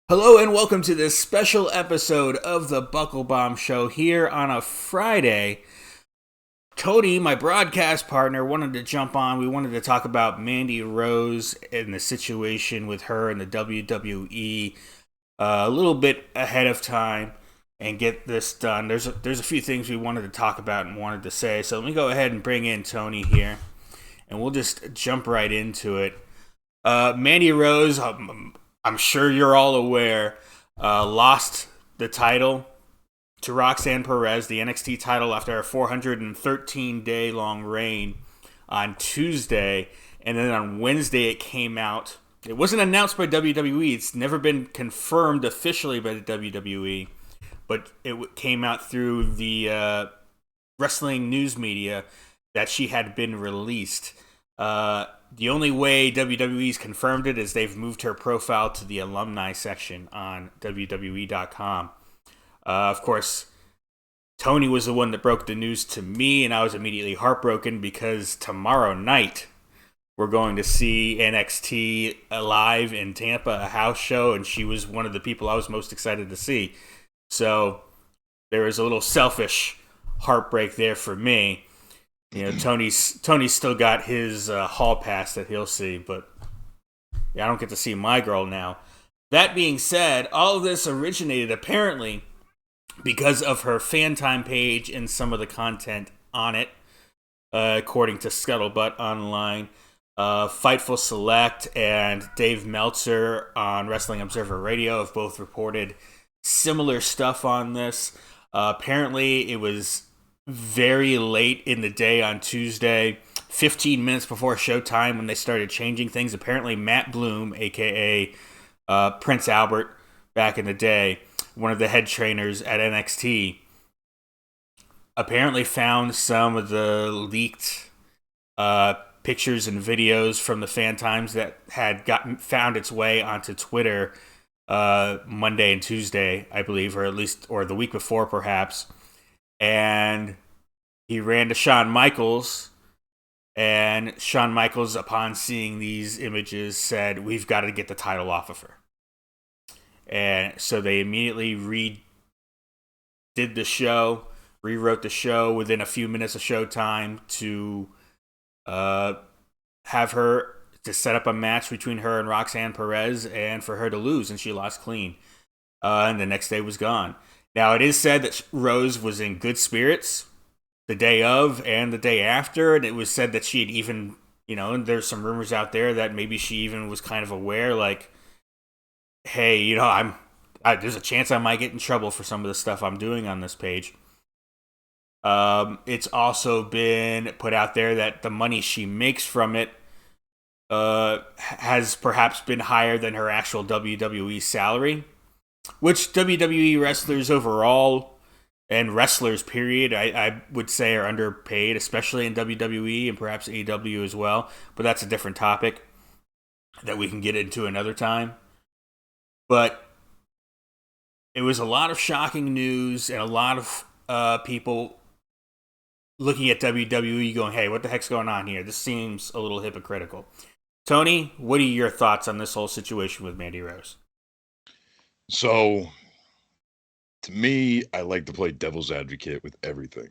Hello and welcome to this special episode of the Buckle Bomb Show here on a Friday. Tony, my broadcast partner, wanted to jump on. We wanted to talk about Mandy Rose and the situation with her in the WWE a little bit ahead of time and get this done. There's a few things we wanted to talk about and wanted to say. So let me go ahead and bring in Tony here and we'll just jump right into it. Mandy Rose, I'm sure you're all aware, lost the title to Roxanne Perez, the NXT title, after a 413-day long reign on Tuesday. And then on Wednesday it came out. It wasn't announced by WWE. It's never been confirmed officially by the WWE. But it came out through the wrestling news media that she had been released. The only way WWE's confirmed it is they've moved her profile to the alumni section on WWE.com. Of course, Tony was the one that broke the news to me, and I was immediately heartbroken because tomorrow night we're going to see NXT live in Tampa, a house show, and she was one of the people I was most excited to see. So there was a little selfish heartbreak there for me. You know, Tony's still got his hall pass that he'll see, but yeah, I don't get to see my girl now. That being said, all of this originated apparently because of her fan time page and some of the content on it, according to Scuttlebutt Online. Fightful Select and Dave Meltzer on Wrestling Observer Radio have both reported similar stuff on this. Apparently, it was very late in the day on Tuesday, 15 minutes before showtime when they started changing things. Apparently Matt Bloom, aka Prince Albert back in the day, one of the head trainers at NXT, apparently found some of the leaked pictures and videos from the fan times that had found its way onto Twitter Monday and Tuesday, I believe, or the week before perhaps. And he ran to Shawn Michaels, and Shawn Michaels, upon seeing these images, said, "We've got to get the title off of her." And so they immediately redid the show, rewrote the show within a few minutes of showtime to have her to set up a match between her and Roxanne Perez, and for her to lose, and she lost clean. And the next day was gone. Now, it is said that Rose was in good spirits the day of and the day after, and it was said that she had even, and there's some rumors out there that maybe she even was kind of aware, like, hey, there's a chance I might get in trouble for some of the stuff I'm doing on this page. It's also been put out there that the money she makes from it has perhaps been higher than her actual WWE salary, which WWE wrestlers overall and wrestlers period I would say are underpaid, especially in WWE and perhaps AEW as well, but that's a different topic that we can get into another time. But it was a lot of shocking news and a lot of people looking at WWE going, hey, what the heck's going on here? This seems a little hypocritical. Tony, what are your thoughts on this whole situation with Mandy Rose? So, to me, I like to play devil's advocate with everything.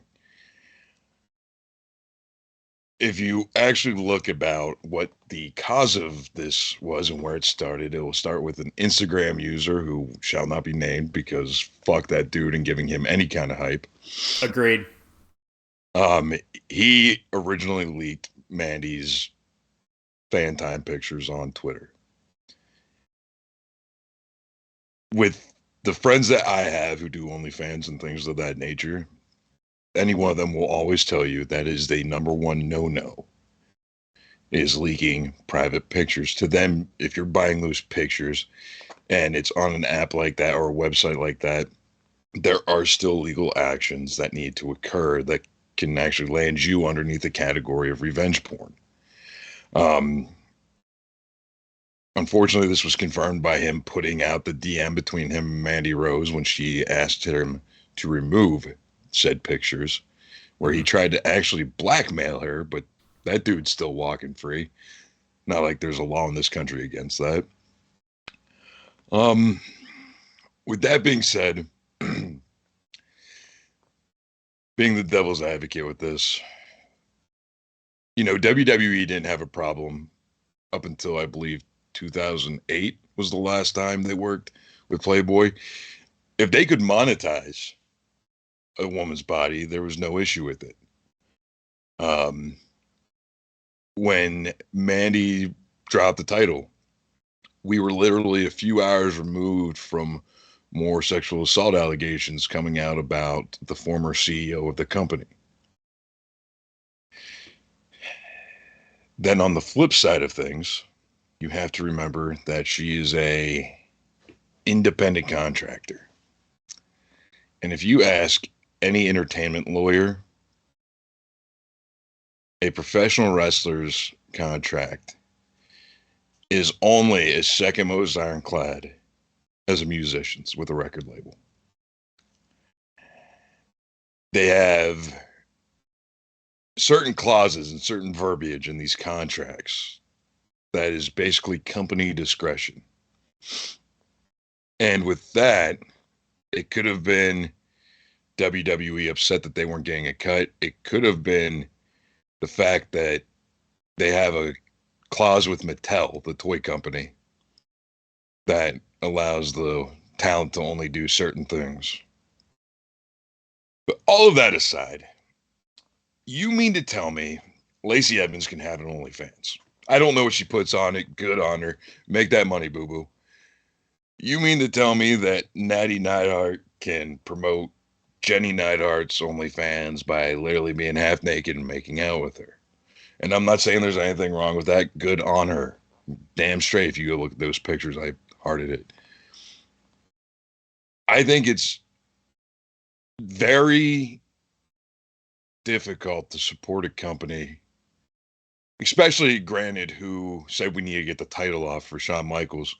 If you actually look about what the cause of this was and where it started, it will start with an Instagram user who shall not be named because fuck that dude and giving him any kind of hype. Agreed. He originally leaked Mandy's fan time pictures on Twitter. With the friends that I have who do OnlyFans and things of that nature, any one of them will always tell you that is the number one no-no, is leaking private pictures. To them, if you're buying those pictures and it's on an app like that or a website like that, there are still legal actions that need to occur that can actually land you underneath the category of revenge porn. Unfortunately, this was confirmed by him putting out the DM between him and Mandy Rose when she asked him to remove said pictures, where he tried to actually blackmail her, but that dude's still walking free. Not like there's a law in this country against that. With that being said, being the devil's advocate with this, WWE didn't have a problem up until I believe 2008 was the last time they worked with Playboy. If they could monetize a woman's body, there was no issue with it. Um, when Mandy dropped the title, we were literally a few hours removed from more sexual assault allegations coming out about the former CEO of the company. Then on the flip side of things, you have to remember that she is a independent contractor. And if you ask any entertainment lawyer, a professional wrestler's contract is only as second most ironclad as a musician's with a record label. They have certain clauses and certain verbiage in these contracts that is basically company discretion. And with that, it could have been WWE upset that they weren't getting a cut. It could have been the fact that they have a clause with Mattel, the toy company, that allows the talent to only do certain things. But all of that aside, you mean to tell me Lacey Evans can have an OnlyFans? I don't know what she puts on it. Good on her. Make that money, boo boo. You mean to tell me that Natty Neidhart can promote Jenny Neidhart's OnlyFans by literally being half naked and making out with her? And I'm not saying there's anything wrong with that. Good on her. Damn straight. If you go look at those pictures, I hearted it. I think it's very difficult to support a company, especially granted, who said we need to get the title off for Shawn Michaels,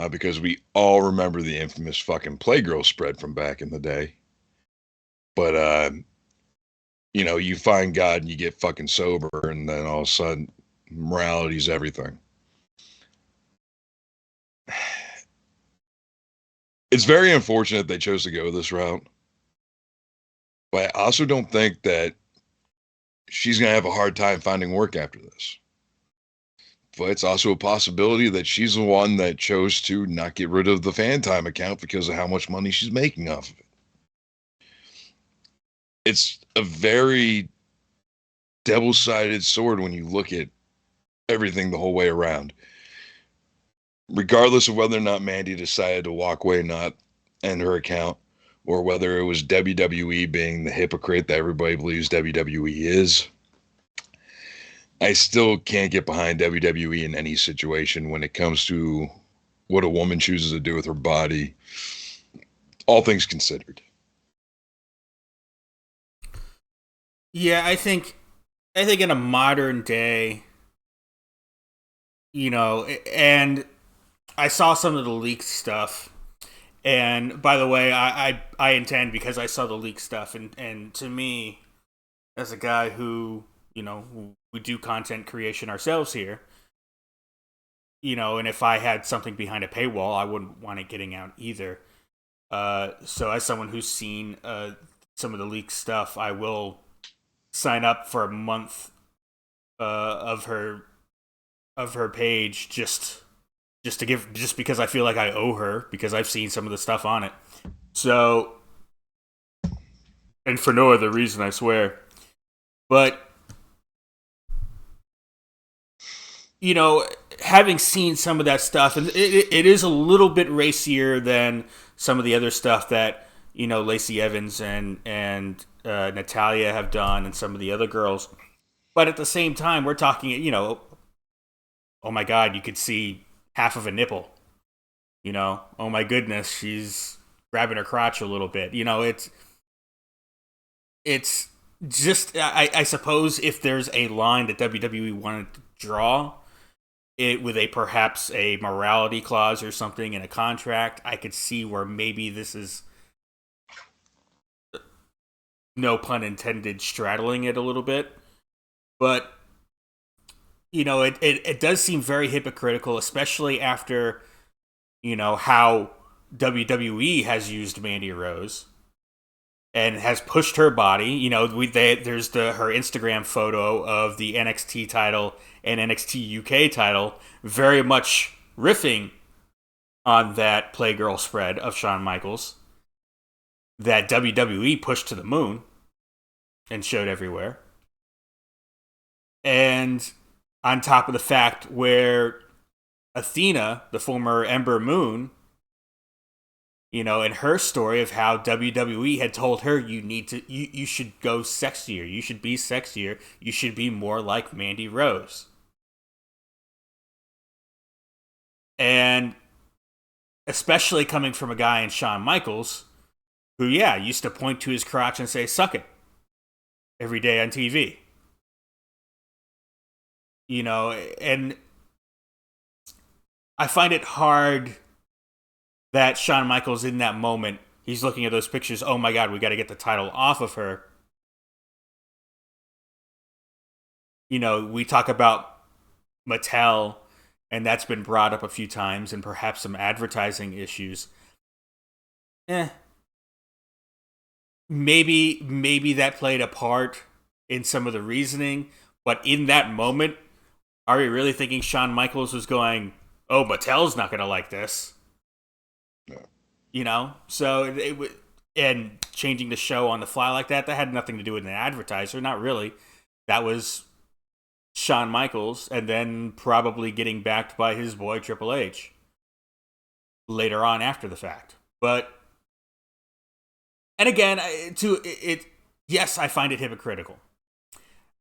because we all remember the infamous fucking Playgirl spread from back in the day. But, you find God and you get fucking sober, and then all of a sudden, morality's everything. It's very unfortunate they chose to go this route. But I also don't think that she's going to have a hard time finding work after this. But it's also a possibility that she's the one that chose to not get rid of the fan time account because of how much money she's making off of it. It's a very double-sided sword when you look at everything the whole way around. Regardless of whether or not Mandy decided to walk away and not end her account, or whether it was WWE being the hypocrite that everybody believes WWE is, I still can't get behind WWE in any situation when it comes to what a woman chooses to do with her body, all things considered. Yeah, I think in a modern day, and I saw some of the leaked stuff. And by the way, I intend, because I saw the leaked stuff, and to me, as a guy who, we do content creation ourselves here, and if I had something behind a paywall, I wouldn't want it getting out either. So as someone who's seen some of the leaked stuff, I will sign up for a month of her page just because I feel like I owe her, because I've seen some of the stuff on it. So, and for no other reason, I swear. But having seen some of that stuff, and it is a little bit racier than some of the other stuff that Lacey Evans and Natalia have done, and some of the other girls. But at the same time, we're talking, oh my God, you could see half of a nipple. Oh my goodness, she's grabbing her crotch a little bit. It's just, I suppose if there's a line that WWE wanted to draw it with perhaps a morality clause or something in a contract, I could see where maybe this is, no pun intended, straddling it a little bit. But it does seem very hypocritical, especially after how WWE has used Mandy Rose and has pushed her body. There's her Instagram photo of the NXT title and NXT UK title, very much riffing on that Playgirl spread of Shawn Michaels that WWE pushed to the moon and showed everywhere. And on top of the fact where Athena, the former Ember Moon, in her story of how WWE had told her you should go sexier, you should be sexier, you should be more like Mandy Rose. And especially coming from a guy in Shawn Michaels, who, used to point to his crotch and say, "Suck it," every day on TV. And I find it hard that Shawn Michaels, in that moment, he's looking at those pictures. Oh my God, we got to get the title off of her. We talk about Mattel, and that's been brought up a few times, and perhaps some advertising issues. Maybe that played a part in some of the reasoning, but in that moment, are we really thinking Shawn Michaels was going, "Oh, Mattel's not going to like this"? No. So and changing the show on the fly like that had nothing to do with an advertiser, not really. That was Shawn Michaels, and then probably getting backed by his boy Triple H later on after the fact. But, and again, yes, I find it hypocritical.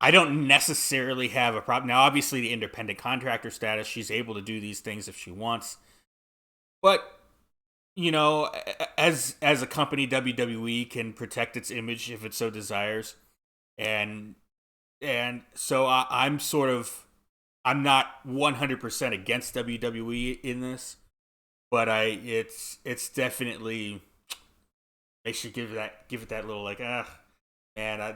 I don't necessarily have a problem. Now, obviously, the independent contractor status, she's able to do these things if she wants. But, as a company, WWE can protect its image if it so desires. And so I'm not 100% against WWE in this, but it's definitely, they should give it that little like, man,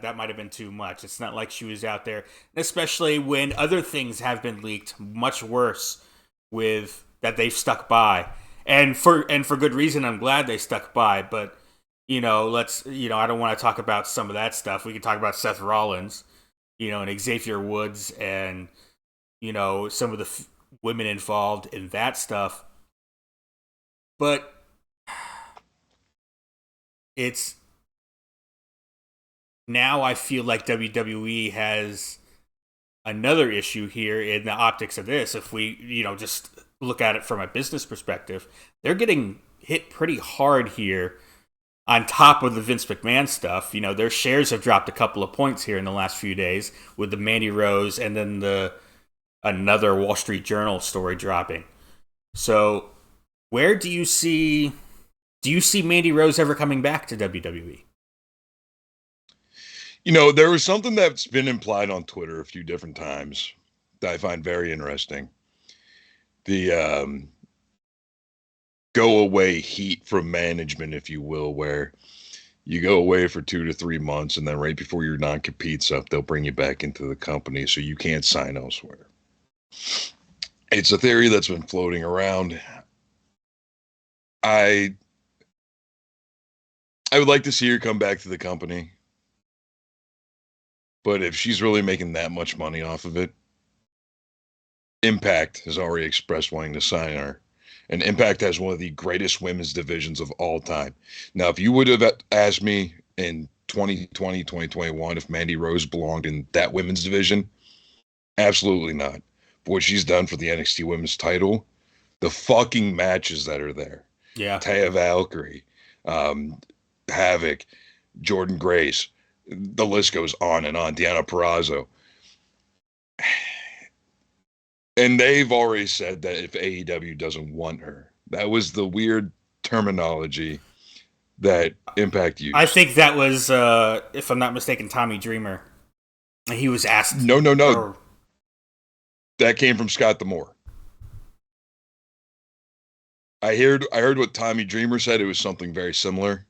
that might have been too much. It's not like she was out there, especially when other things have been leaked, much worse, with that they've stuck by, and for good reason. I'm glad they stuck by, but I don't want to talk about some of that stuff. We can talk about Seth Rollins, and Xavier Woods, and some of the women involved in that stuff, but it's now I feel like WWE has another issue here in the optics of this. If we, just look at it from a business perspective, they're getting hit pretty hard here on top of the Vince McMahon stuff. Their shares have dropped a couple of points here in the last few days with the Mandy Rose and then another Wall Street Journal story dropping. So where do you see Mandy Rose ever coming back to WWE? There was something that's been implied on Twitter a few different times that I find very interesting. The go away heat from management, if you will, where you go away for 2 to 3 months, and then right before your non-compete's up, they'll bring you back into the company so you can't sign elsewhere. It's a theory that's been floating around. I would like to see her come back to the company. But if she's really making that much money off of it, Impact has already expressed wanting to sign her. And Impact has one of the greatest women's divisions of all time. Now, if you would have asked me in 2020, 2021 if Mandy Rose belonged in that women's division, absolutely not. But what she's done for the NXT women's title, the fucking matches that are there. Yeah. Taya Valkyrie, Havoc, Jordan Grace, the list goes on and on. Deonna Purrazzo. And they've already said that if AEW doesn't want her, that was the weird terminology that Impact used. I think that was, if I'm not mistaken, Tommy Dreamer. He was asked. No. That came from Scott D'Amore. I heard what Tommy Dreamer said. It was something very similar.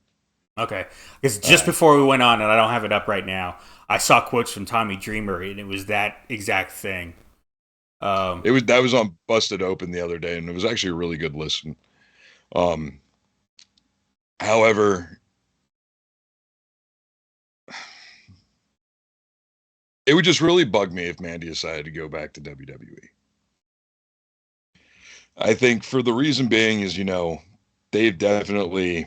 Okay, because just before we went on, and I don't have it up right now, I saw quotes from Tommy Dreamer, and it was that exact thing. That was on Busted Open the other day, and it was actually a really good listen. However, it would just really bug me if Mandy decided to go back to WWE. I think for the reason being is, they've definitely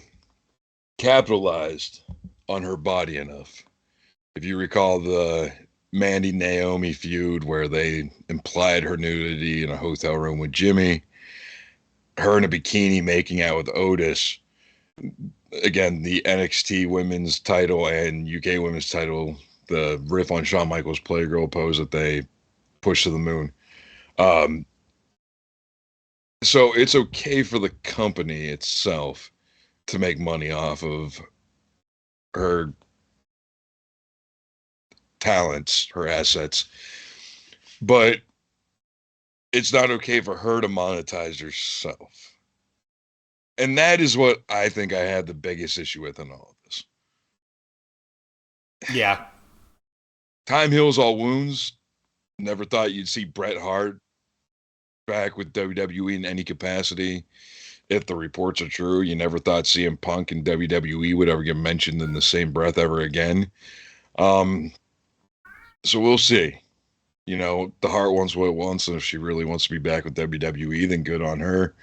capitalized on her body enough. If you recall the Mandy Naomi feud where they implied her nudity in a hotel room with Jimmy, her in a bikini making out with Otis, again, the NXT women's title and UK women's title, the riff on Shawn Michaels' Playgirl pose that they pushed to the moon. Um, so it's okay for the company itself to make money off of her talents, her assets, but it's not okay for her to monetize herself. And that is what I think I had the biggest issue with in all of this. Yeah. Time heals all wounds. Never thought you'd see Bret Hart back with WWE in any capacity. If the reports are true, you never thought CM Punk and WWE would ever get mentioned in the same breath ever again. Um, so we'll see. The Hart wants what it wants, and if she really wants to be back with WWE, then good on her.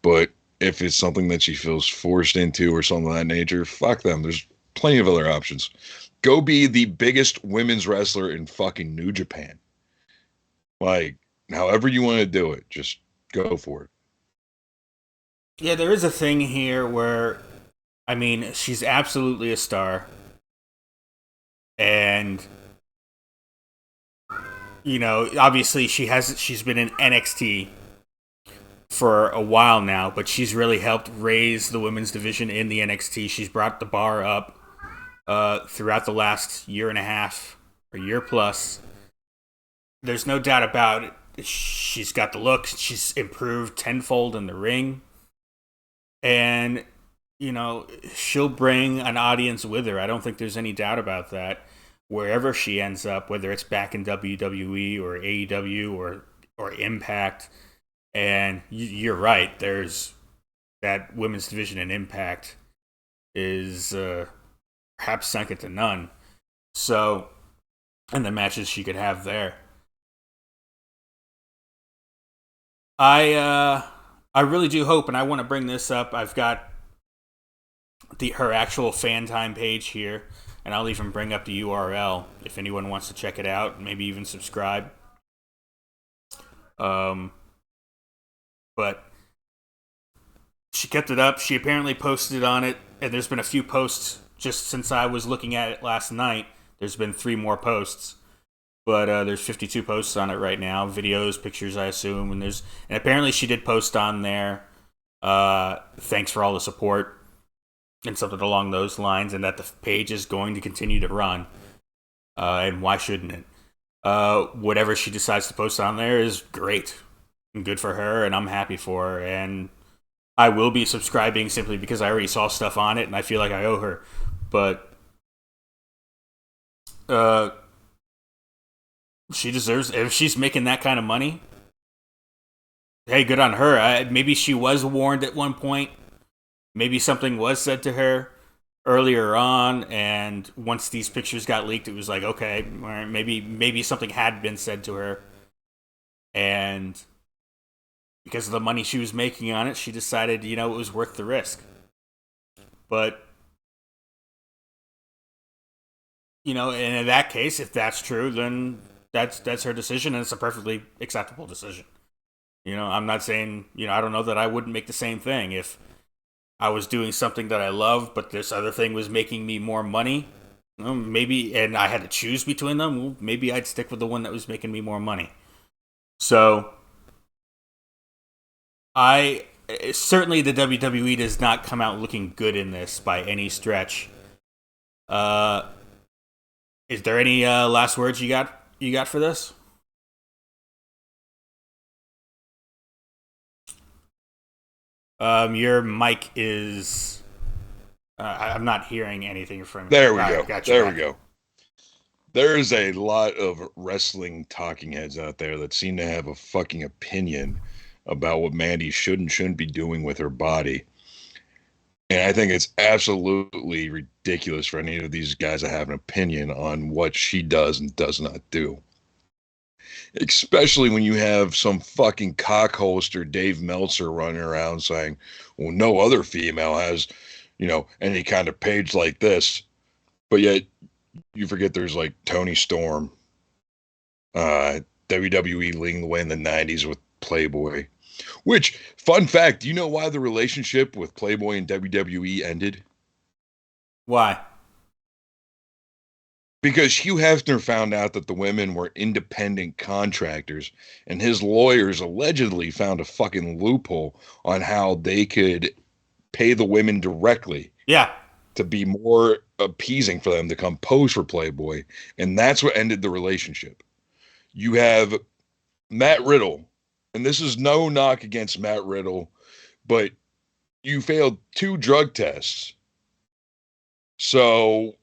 But if it's something that she feels forced into or something of that nature, fuck them. There's plenty of other options. Go be the biggest women's wrestler in fucking New Japan. Like, however you want to do it, just go for it. Yeah, there is a thing here where, I mean, she's absolutely a star. And, obviously she's been in NXT for a while now, but she's really helped raise the women's division in the NXT. She's brought the bar up throughout the last year and a half or year plus. There's no doubt about it. She's got the look. She's improved tenfold in the ring. And, she'll bring an audience with her. I don't think there's any doubt about that. Wherever she ends up, whether it's back in WWE or AEW or Impact. And you're right. There's that women's division in Impact is perhaps second to none. So, and the matches she could have there. I really do hope, and I want to bring this up. I've got her actual fan time page here, and I'll even bring up the URL if anyone wants to check it out, maybe even subscribe. But she kept it up. She apparently posted on it, and there's been a few posts just since I was looking at it last night. There's been 3 more posts, but there's 52 posts on it right now. Videos, pictures, I assume, and apparently she did post on there. Thanks for all the support and something along those lines, and that the page is going to continue to run. And why shouldn't it? Whatever she decides to post on there is great and good for her, and I'm happy for her. And I will be subscribing simply because I already saw stuff on it, and I feel like I owe her. But she deserves, if she's making that kind of money, hey, good on her. Maybe she was warned at one point. Maybe something was said to her earlier on, and once these pictures got leaked, it was like, okay, maybe something had been said to her, and because of the money she was making on it, she decided, it was worth the risk. But, and in that case, if that's true, then that's her decision, and it's a perfectly acceptable decision. I'm not saying, I don't know that I wouldn't make the same thing if I was doing something that I love, but this other thing was making me more money. Maybe, and I had to choose between them. Well, maybe I'd stick with the one that was making me more money. So, certainly the WWE does not come out looking good in this by any stretch. Is there any last words you got for this? Your mic is. I'm not hearing anything from. There we go. There we go. There's a lot of wrestling talking heads out there that seem to have a fucking opinion about what Mandy should and shouldn't be doing with her body. And I think it's absolutely ridiculous for any of these guys to have an opinion on what she does and does not do. Especially when you have some fucking cockholster Dave Meltzer running around saying, well, no other female has, any kind of page like this. But yet you forget there's like Tony Storm, WWE leading the way in the 90s with Playboy. Which, fun fact, do you know why the relationship with Playboy and WWE ended? Why? Because Hugh Hefner found out that the women were independent contractors, and his lawyers allegedly found a fucking loophole on how they could pay the women directly. Yeah. To be more appeasing for them to come pose for Playboy. And that's what ended the relationship. You have Matt Riddle, and this is no knock against Matt Riddle, but you failed 2 drug tests. So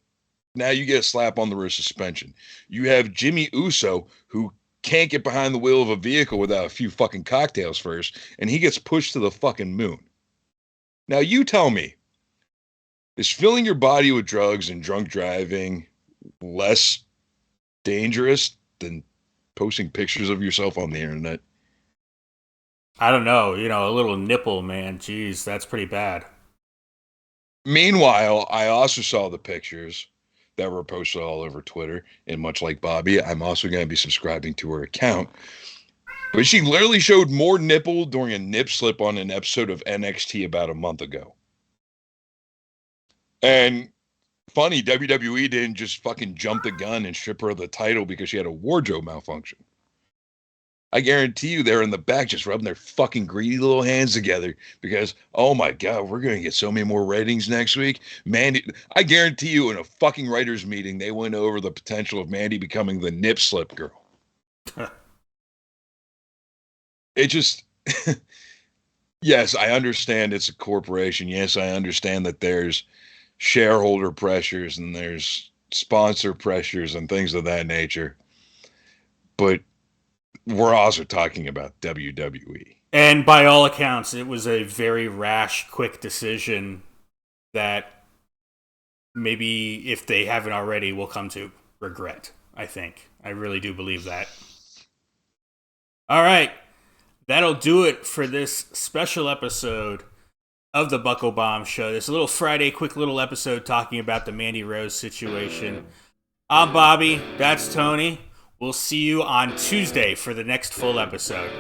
now you get a slap on the wrist suspension. You have Jimmy Uso, who can't get behind the wheel of a vehicle without a few fucking cocktails first, and he gets pushed to the fucking moon. Now you tell me, is filling your body with drugs and drunk driving less dangerous than posting pictures of yourself on the internet? I don't know. A little nipple, man. Jeez, that's pretty bad. Meanwhile, I also saw the pictures that were posted all over Twitter, and much like Bobby, I'm also going to be subscribing to her account. But she literally showed more nipple during a nip slip on an episode of NXT about a month ago. And funny, WWE didn't just fucking jump the gun and strip her of the title because she had a wardrobe malfunction. I guarantee you they're in the back just rubbing their fucking greedy little hands together because, oh my God, we're going to get so many more ratings next week. Mandy, I guarantee you in a fucking writer's meeting, they went over the potential of Mandy becoming the nip slip girl. It just, yes, I understand it's a corporation. Yes, I understand that there's shareholder pressures and there's sponsor pressures and things of that nature. But we're also talking about WWE. And by all accounts, it was a very rash, quick decision that maybe if they haven't already, will come to regret, I think. I really do believe that. All right. That'll do it for this special episode of the Buckle Bomb Show. This little Friday, quick little episode talking about the Mandy Rose situation. I'm Bobby. That's Tony. We'll see you on Tuesday for the next full episode.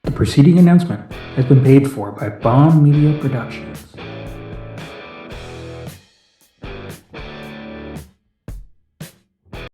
The preceding announcement has been paid for by Bomb Media Production.